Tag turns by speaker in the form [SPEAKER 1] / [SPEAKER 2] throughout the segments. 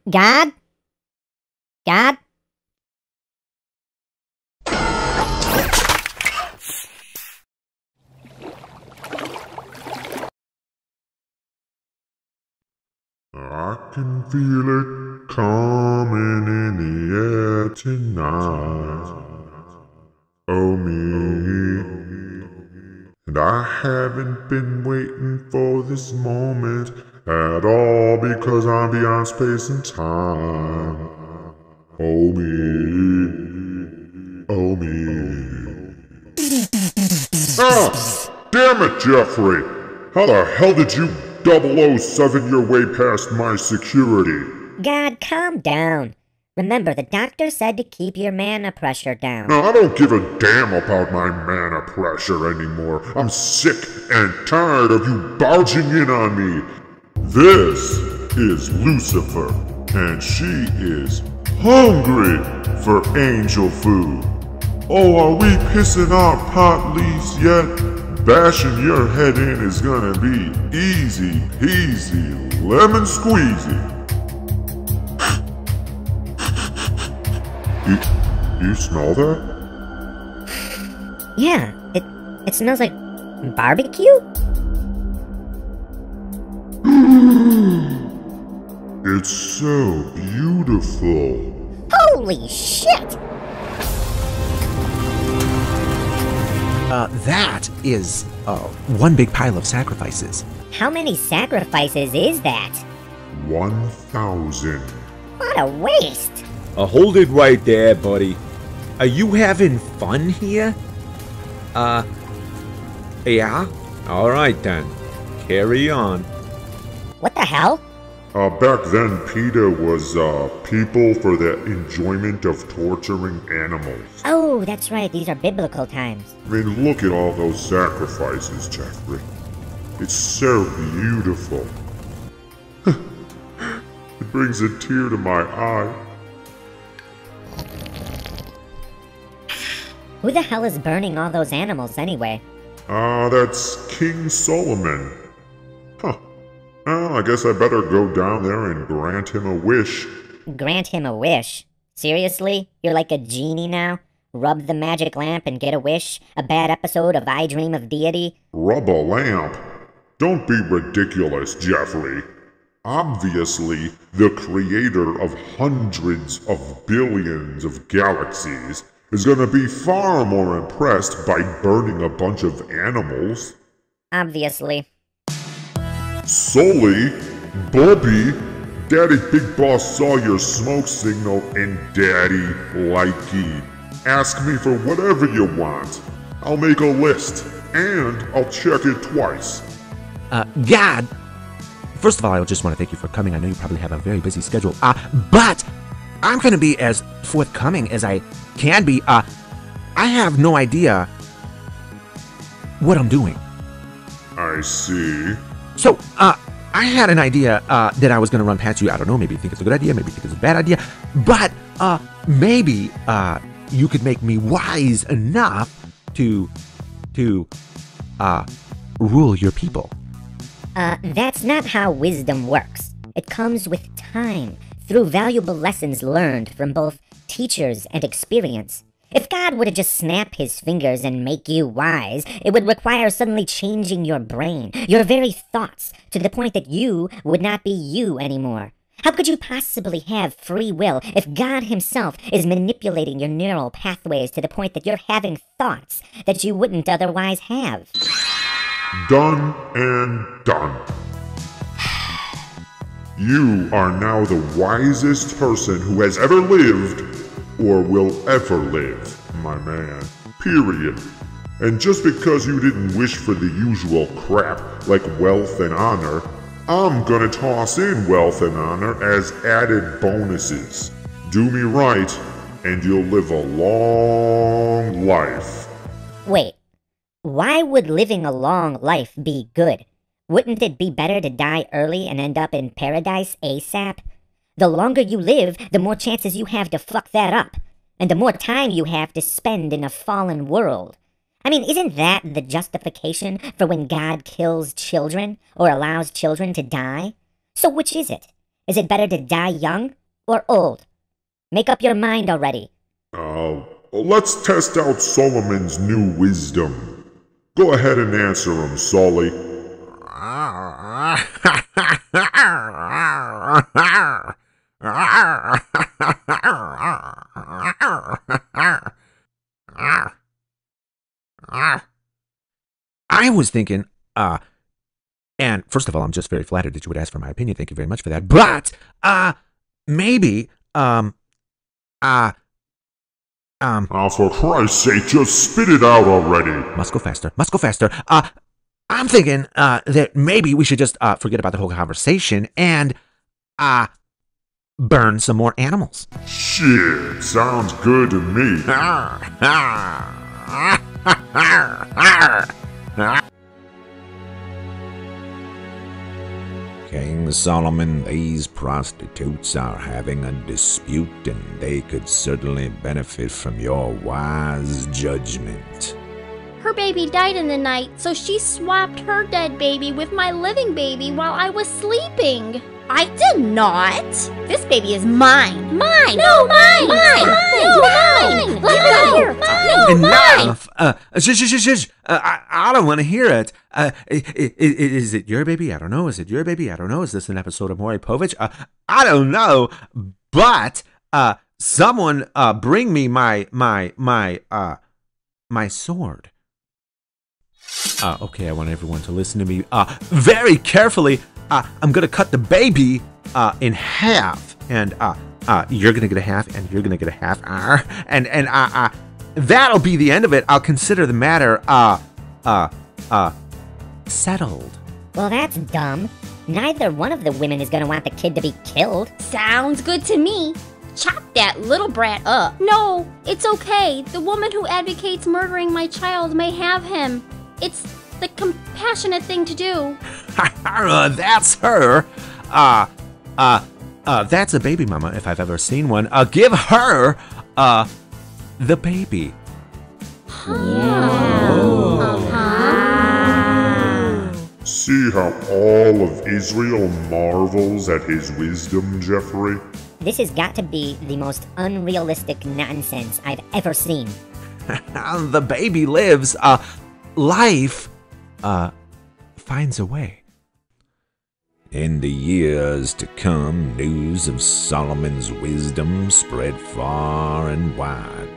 [SPEAKER 1] God? God?
[SPEAKER 2] I can feel it coming in the air tonight. Oh me. And I haven't been waiting for this moment at all because I'm beyond space and time. Oh me. Oh me. Ah! Damn it, Jeffrey! How the hell did you 007 your way past my security?
[SPEAKER 1] God, calm down. Remember, the doctor said to keep your mana pressure down.
[SPEAKER 2] No, I don't give a damn about my mana pressure anymore. I'm sick and tired of you barging in on me. This is Lucifer, and she is hungry for angel food. Oh, are we pissing our pot leaves yet? Bashing your head in is gonna be easy peasy, lemon squeezy. You smell that?
[SPEAKER 1] Yeah, it smells like barbecue?
[SPEAKER 2] It's so beautiful.
[SPEAKER 1] Holy shit!
[SPEAKER 3] That is, one big pile of sacrifices.
[SPEAKER 1] How many sacrifices is that?
[SPEAKER 2] 1,000.
[SPEAKER 1] What a waste!
[SPEAKER 4] Hold it right there, buddy. Are you having fun here? Yeah? Alright then. Carry on.
[SPEAKER 1] What the hell?
[SPEAKER 2] Back then, PETA was, people for the enjoyment of torturing animals.
[SPEAKER 1] Oh, that's right, these are biblical times.
[SPEAKER 2] I mean, look at all those sacrifices, Jeffrey. It's so beautiful. It brings a tear to my eye.
[SPEAKER 1] Who the hell is burning all those animals anyway?
[SPEAKER 2] That's King Solomon. Huh. Well, I guess I better go down there and grant him a wish.
[SPEAKER 1] Grant him a wish? Seriously? You're like a genie now? Rub the magic lamp and get a wish? A bad episode of I Dream of Deity?
[SPEAKER 2] Rub a lamp? Don't be ridiculous, Jeffrey. Obviously, the creator of hundreds of billions of galaxies is gonna be far more impressed by burning a bunch of animals.
[SPEAKER 1] Obviously.
[SPEAKER 2] Sully, Bobby, Daddy Big Boss saw your smoke signal and Daddy likey. Ask me for whatever you want. I'll make a list, and I'll check it twice.
[SPEAKER 3] God! First of all, I just want to thank you for coming. I know you probably have a very busy schedule. But I'm gonna be as forthcoming as I can be. I have no idea what I'm doing.
[SPEAKER 2] I see.
[SPEAKER 3] So, I had an idea that I was gonna run past you. I don't know, maybe you think it's a good idea, maybe you think it's a bad idea. But, maybe, you could make me wise enough to rule your people.
[SPEAKER 1] That's not how wisdom works. It comes with time, through valuable lessons learned from both teachers and experience. If God were to just snap his fingers and make you wise, it would require suddenly changing your brain, your very thoughts, to the point that you would not be you anymore. How could you possibly have free will if God himself is manipulating your neural pathways to the point that you're having thoughts that you wouldn't otherwise have?
[SPEAKER 2] Done and done. You are now the wisest person who has ever lived or will ever live, my man. Period. And just because you didn't wish for the usual crap like wealth and honor, I'm gonna toss in wealth and honor as added bonuses. Do me right, and you'll live a long life.
[SPEAKER 1] Wait, why would living a long life be good? Wouldn't it be better to die early and end up in paradise ASAP? The longer you live, the more chances you have to fuck that up, and the more time you have to spend in a fallen world. I mean, isn't that the justification for when God kills children, or allows children to die? So which is it? Is it better to die young or old? Make up your mind already.
[SPEAKER 2] Let's test out Solomon's new wisdom. Go ahead and answer him, Solly.
[SPEAKER 3] I was thinking, and first of all, I'm just very flattered that you would ask for my opinion. Thank you very much for that. But, maybe,
[SPEAKER 2] For Christ's sake, just spit it out already.
[SPEAKER 3] Must go faster. Must go faster. I'm thinking, that maybe we should just, forget about the whole conversation and, burn some more animals.
[SPEAKER 2] Shit, sounds good to me.
[SPEAKER 4] King Solomon, these prostitutes are having a dispute, and they could certainly benefit from your wise judgment.
[SPEAKER 5] Her baby died in the night, so she swapped her dead baby with my living baby while I was sleeping.
[SPEAKER 6] I did not. This baby is mine.
[SPEAKER 5] Mine! No, mine! Mine! No, mine! Let go! No, mine!
[SPEAKER 3] Enough! Shush! I don't want to hear it. Is it your baby? I don't know. Is it your baby? I don't know. Is this an episode of Maury Povich? I don't know. But someone bring me my sword. Okay, I want everyone to listen to me very carefully. I'm gonna cut the baby in half, and you're gonna get a half, and you're gonna get a half, and that'll be the end of it. I'll consider the matter settled.
[SPEAKER 1] Well, that's dumb. Neither one of the women is gonna want the kid to be killed.
[SPEAKER 5] Sounds good to me.
[SPEAKER 6] Chop that little brat up.
[SPEAKER 5] No, it's okay. The woman who advocates murdering my child may have him. It's the compassionate thing to do.
[SPEAKER 3] That's her. That's a baby mama if I've ever seen one. Give her the baby.
[SPEAKER 2] See how all of Israel marvels at his wisdom, Jeffrey?
[SPEAKER 1] This has got to be the most unrealistic nonsense I've ever seen.
[SPEAKER 3] The baby lives. Life finds a way.
[SPEAKER 4] In the years to come, news of Solomon's wisdom spread far and wide.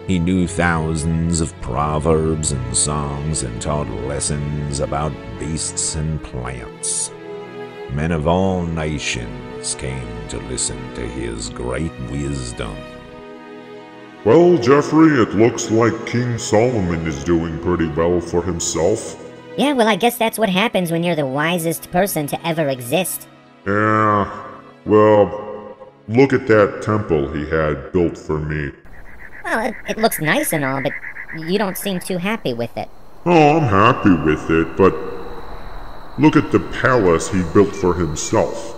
[SPEAKER 4] He knew thousands of proverbs and songs and taught lessons about beasts and plants. Men of all nations came to listen to his great wisdom.
[SPEAKER 2] Well, Jeffrey, it looks like King Solomon is doing pretty well for himself.
[SPEAKER 1] Yeah, well, I guess that's what happens when you're the wisest person to ever exist.
[SPEAKER 2] Yeah, well, look at that temple he had built for me.
[SPEAKER 1] Well, it looks nice and all, but you don't seem too happy with it.
[SPEAKER 2] Oh, I'm happy with it, but look at the palace he built for himself.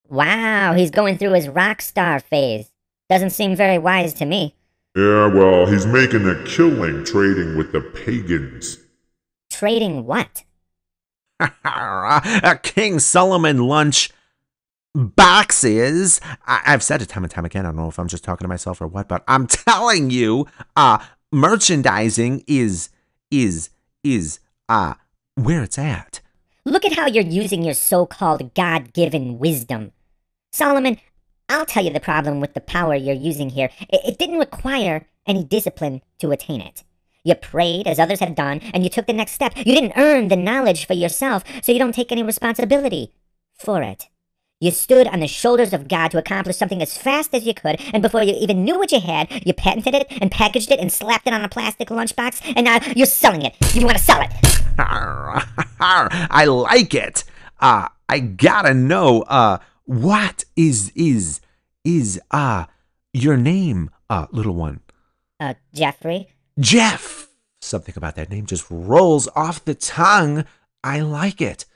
[SPEAKER 1] Wow, he's going through his rock star phase. Doesn't seem very wise to me.
[SPEAKER 2] Yeah, well, he's making a killing trading with the pagans.
[SPEAKER 1] Trading what?
[SPEAKER 3] King Solomon lunch boxes. I've said it time and time again. I don't know if I'm just talking to myself or what, but I'm telling you, merchandising is where it's at.
[SPEAKER 1] Look at how you're using your so-called God-given wisdom. Solomon, I'll tell you the problem with the power you're using here. It didn't require any discipline to attain it. You prayed, as others have done, and you took the next step. You didn't earn the knowledge for yourself, so you don't take any responsibility for it. You stood on the shoulders of God to accomplish something as fast as you could, and before you even knew what you had, you patented it and packaged it and slapped it on a plastic lunchbox, and now you're selling it. You want to sell it.
[SPEAKER 3] I like it. I gotta know, what is your name, little one?
[SPEAKER 1] Jeffrey?
[SPEAKER 3] Jeff! Something about that name just rolls off the tongue. I like it.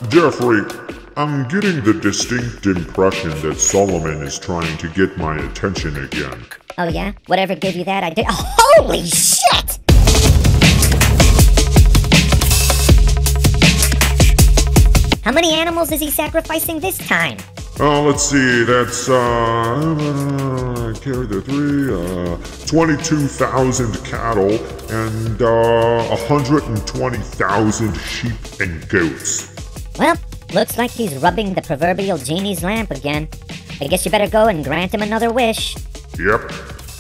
[SPEAKER 2] Jeffrey, I'm getting the distinct impression that Solomon is trying to get my attention again.
[SPEAKER 1] Oh yeah? Whatever gave you that idea? Oh, holy shit! How many animals is he sacrificing this time?
[SPEAKER 2] Let's see, that's, carry the 22,000 cattle and, 120,000 sheep and goats.
[SPEAKER 1] Well, looks like he's rubbing the proverbial genie's lamp again. I guess you better go and grant him another wish.
[SPEAKER 2] Yep.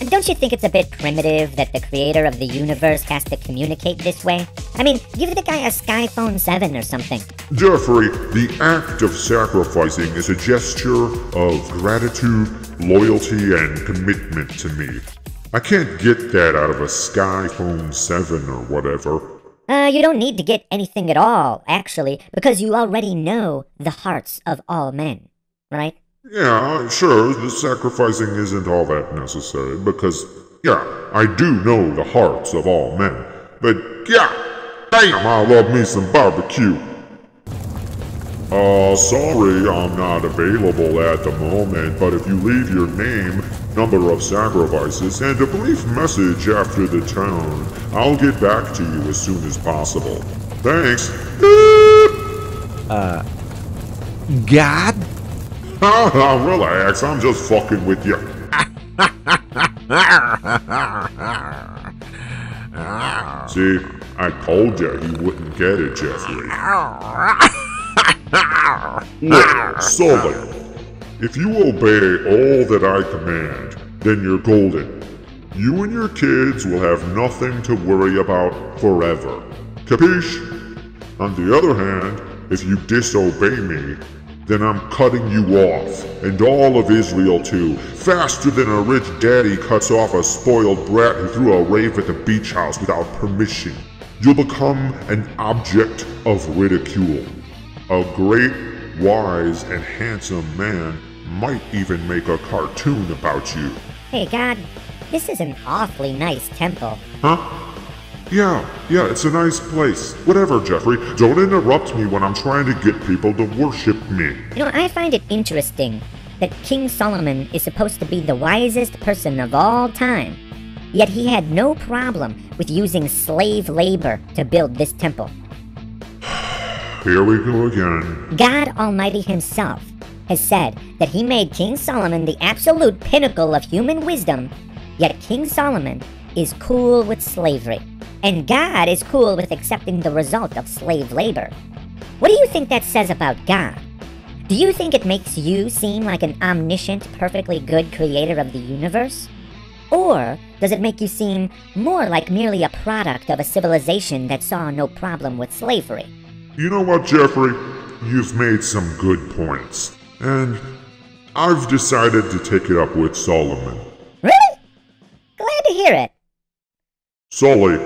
[SPEAKER 1] And don't you think it's a bit primitive that the creator of the universe has to communicate this way? I mean, give the guy a Skyphone 7 or something.
[SPEAKER 2] Jeffrey, the act of sacrificing is a gesture of gratitude, loyalty, and commitment to me. I can't get that out of a Skyphone 7 or whatever.
[SPEAKER 1] You don't need to get anything at all, actually, because you already know the hearts of all men, right?
[SPEAKER 2] Yeah, sure, the sacrificing isn't all that necessary, because, yeah, I do know the hearts of all men. But, yeah, damn, I love me some barbecue. Sorry I'm not available at the moment, but if you leave your name, number of sacrifices, and a brief message after the tone, I'll get back to you as soon as possible. Thanks.
[SPEAKER 3] God?
[SPEAKER 2] Relax, I'm just fucking with you. See, I told you he wouldn't get it, Jeffrey. Look, Sully, if you obey all that I command, then you're golden. You and your kids will have nothing to worry about forever. Capiche? On the other hand, if you disobey me, then I'm cutting you off, and all of Israel too, faster than a rich daddy cuts off a spoiled brat who threw a rave at the beach house without permission. You'll become an object of ridicule. A great, wise, and handsome man might even make a cartoon about you.
[SPEAKER 1] Hey, God, this is an awfully nice temple.
[SPEAKER 2] Huh? Yeah, it's a nice place. Whatever, Jeffrey. Don't interrupt me when I'm trying to get people to worship me.
[SPEAKER 1] You know, I find it interesting that King Solomon is supposed to be the wisest person of all time, yet he had no problem with using slave labor to build this temple.
[SPEAKER 2] Here we go again.
[SPEAKER 1] God Almighty himself has said that he made King Solomon the absolute pinnacle of human wisdom, yet King Solomon is cool with slavery. And God is cool with accepting the result of slave labor. What do you think that says about God? Do you think it makes you seem like an omniscient, perfectly good creator of the universe? Or does it make you seem more like merely a product of a civilization that saw no problem with slavery?
[SPEAKER 2] You know what, Jeffrey? You've made some good points. And I've decided to take it up with Solomon.
[SPEAKER 1] Really? Glad to hear it.
[SPEAKER 2] Sully,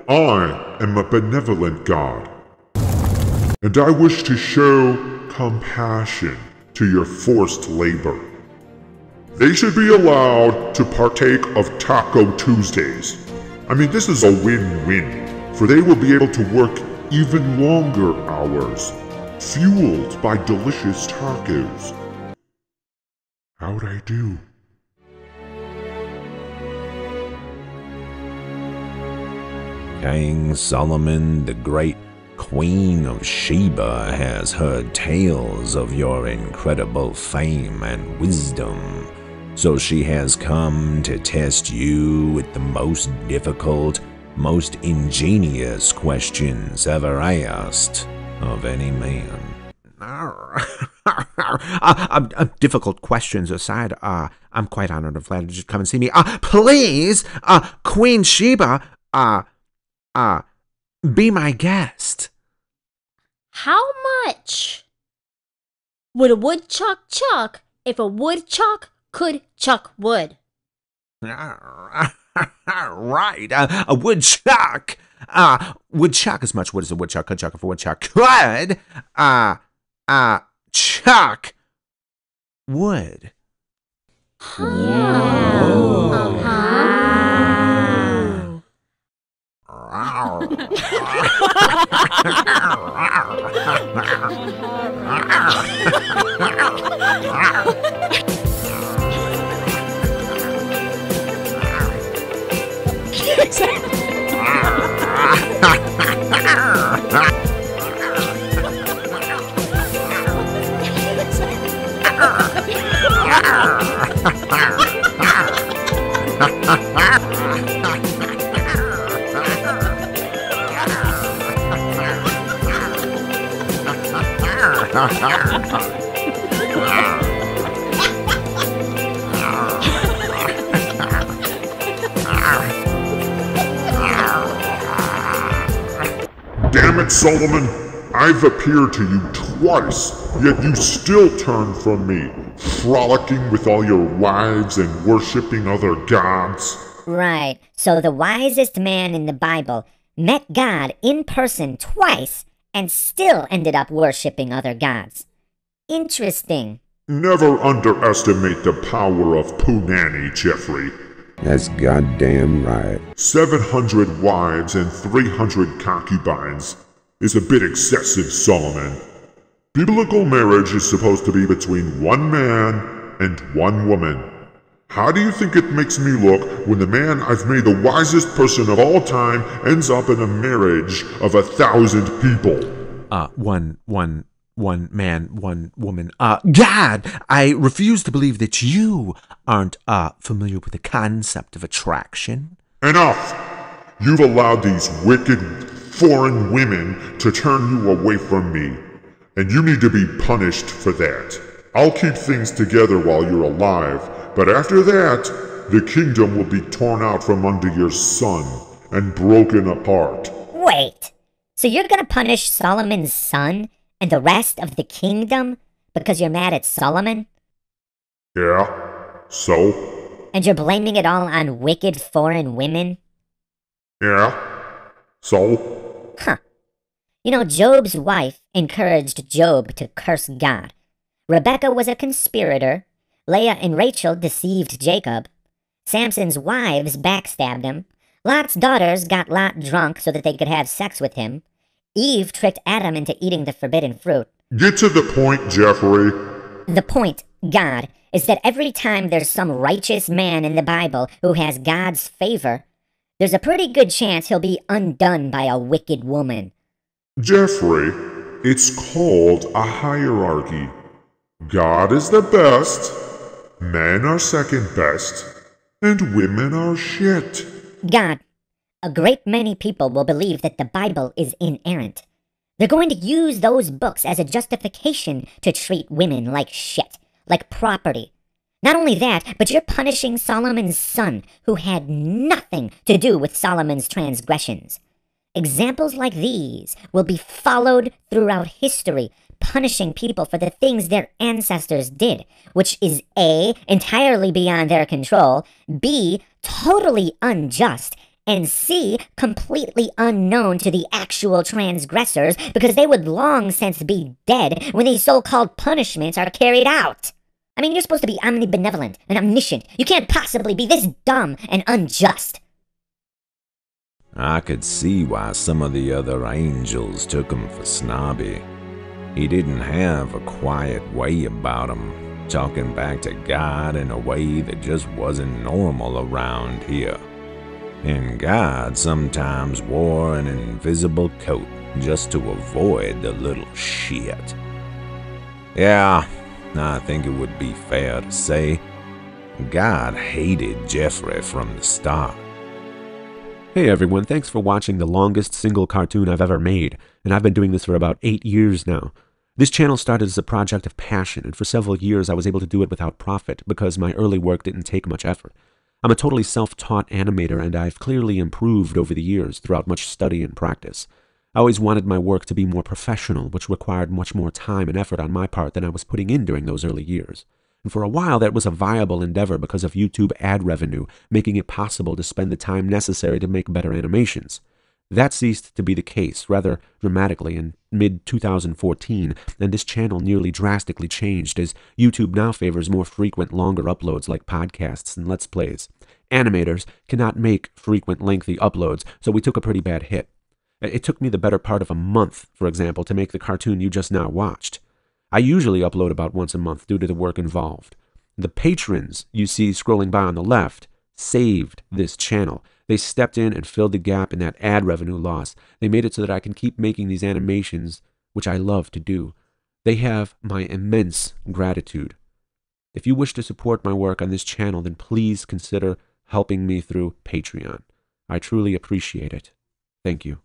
[SPEAKER 2] I am a benevolent God, and I wish to show compassion to your forced labor. They should be allowed to partake of Taco Tuesdays. I mean, this is a win-win, for they will be able to work even longer hours, fueled by delicious tacos. How'd I do?
[SPEAKER 4] King Solomon, the great Queen of Sheba, has heard tales of your incredible fame and wisdom, so she has come to test you with the most difficult, most ingenious questions ever asked of any man.
[SPEAKER 3] Difficult questions aside, I'm quite honored and flattered you come and see me. Please, Queen Sheba, be my guest.
[SPEAKER 5] How much would a woodchuck chuck if a woodchuck could chuck wood?
[SPEAKER 3] Right, a woodchuck. Would chuck as much wood as a woodchuck could chuck if a woodchuck could. Chuck wood.
[SPEAKER 2] Damn it, Solomon! I've appeared to you twice, yet you still turn from me, frolicking with all your wives and worshipping other gods.
[SPEAKER 1] Right, so the wisest man in the Bible met God in person twice and still ended up worshipping other gods. Interesting.
[SPEAKER 2] Never underestimate the power of Punani, Jeffrey.
[SPEAKER 4] That's goddamn right.
[SPEAKER 2] 700 wives and 300 concubines is a bit excessive, Solomon. Biblical marriage is supposed to be between one man and one woman. How do you think it makes me look when the man I've made the wisest person of all time ends up in a marriage of 1,000 people?
[SPEAKER 3] One man, one woman. God, I refuse to believe that you aren't, familiar with the concept of attraction.
[SPEAKER 2] Enough! You've allowed these wicked foreign women to turn you away from me, and you need to be punished for that. I'll keep things together while you're alive, but after that, the kingdom will be torn out from under your son and broken apart.
[SPEAKER 1] Wait, so you're gonna punish Solomon's son and the rest of the kingdom because you're mad at Solomon?
[SPEAKER 2] Yeah, so?
[SPEAKER 1] And you're blaming it all on wicked foreign women?
[SPEAKER 2] Yeah, so?
[SPEAKER 1] Huh. You know, Job's wife encouraged Job to curse God. Rebecca was a conspirator. Leah and Rachel deceived Jacob. Samson's wives backstabbed him. Lot's daughters got Lot drunk so that they could have sex with him. Eve tricked Adam into eating the forbidden fruit.
[SPEAKER 2] Get to the point, Jeffrey.
[SPEAKER 1] The point, God, is that every time there's some righteous man in the Bible who has God's favor, there's a pretty good chance he'll be undone by a wicked woman.
[SPEAKER 2] Jeffrey, it's called a hierarchy. God is the best, men are second best, and women are shit.
[SPEAKER 1] God, a great many people will believe that the Bible is inerrant. They're going to use those books as a justification to treat women like shit, like property. Not only that, but you're punishing Solomon's son, who had nothing to do with Solomon's transgressions. Examples like these will be followed throughout history, punishing people for the things their ancestors did, which is A, entirely beyond their control, B, totally unjust, and C, completely unknown to the actual transgressors because they would long since be dead when these so-called punishments are carried out. I mean, you're supposed to be omnibenevolent and omniscient. You can't possibly be this dumb and unjust.
[SPEAKER 4] I could see why some of the other angels took him for snobby. He didn't have a quiet way about him, talking back to God in a way that just wasn't normal around here. And God sometimes wore an invisible coat just to avoid the little shit. Yeah, I think it would be fair to say God hated Jeffrey from the start.
[SPEAKER 3] Hey everyone, thanks for watching the longest single cartoon I've ever made, and I've been doing this for about 8 years now. This channel started as a project of passion, and for several years I was able to do it without profit because my early work didn't take much effort. I'm a totally self-taught animator, and I've clearly improved over the years throughout much study and practice. I always wanted my work to be more professional, which required much more time and effort on my part than I was putting in during those early years. And for a while that was a viable endeavor because of YouTube ad revenue, making it possible to spend the time necessary to make better animations. That ceased to be the case rather dramatically in mid-2014, and this channel nearly drastically changed as YouTube now favors more frequent, longer uploads like podcasts and Let's Plays. animators cannot make frequent, lengthy uploads, so we took a pretty bad hit. It took me the better part of a month, for example, to make the cartoon you just now watched. I usually upload about once a month due to the work involved. The patrons you see scrolling by on the left saved this channel. They stepped in and filled the gap in that ad revenue loss. They made it so that I can keep making these animations, which I love to do. They have my immense gratitude. If you wish to support my work on this channel, then please consider helping me through Patreon. I truly appreciate it. Thank you.